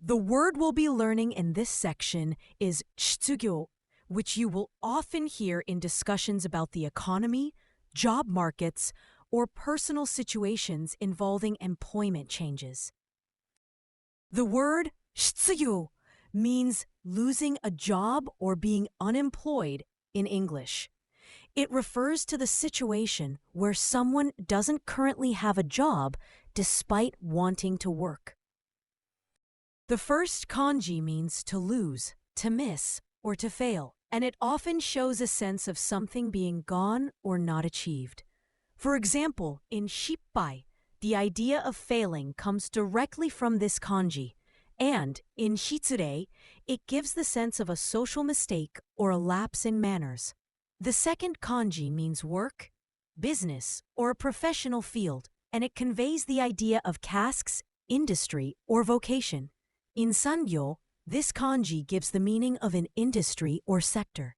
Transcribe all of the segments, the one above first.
The word we'll be learning in this section is 失業, which you will often hear in discussions about the economy, job markets, or personal situations involving employment changes. The word 失業 means losing a job or being unemployed in English. It refers to the situation where someone doesn't currently have a job despite wanting to work. The first kanji means to lose, to miss, or to fail, and it often shows a sense of something being gone or not achieved. For example, in shippai, the idea of failing comes directly from this kanji, and in shitsurei, it gives the sense of a social mistake or a lapse in manners. The second kanji means work, business, or a professional field, and it conveys the idea of tasks, industry, or vocation. In sangyo, this kanji gives the meaning of an industry or sector.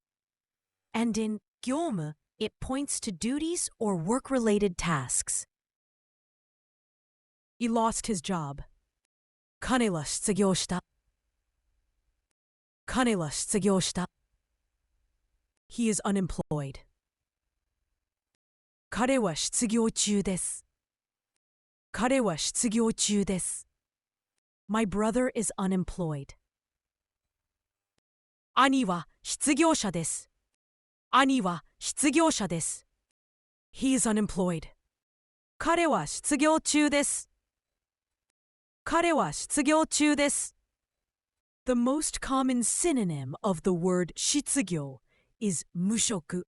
And in gyomu, it points to duties or work-related tasks. He lost his job. 彼は失業した。彼は失業した。He is unemployed. 彼は失業中です。彼は失業中です。My brother is unemployed. 兄は失業者です。兄は失業者です。He is unemployed. 彼は失業中です。彼は失業中です。The most common synonym of the word 失業 is 無職.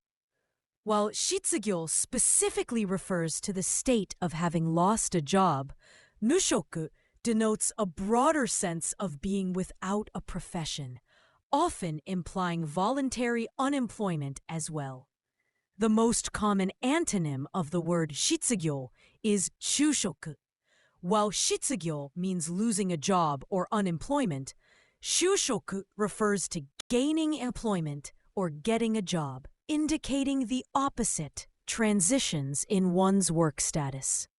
While 失業 specifically refers to the state of having lost a job, 無職 denotes a broader sense of being without a profession, often implying voluntary unemployment as well. The most common antonym of the word 失業 is 就職. While 失業 means losing a job or unemployment, 就職 refers to gaining employment or getting a job, indicating the opposite, transitions in one's work status.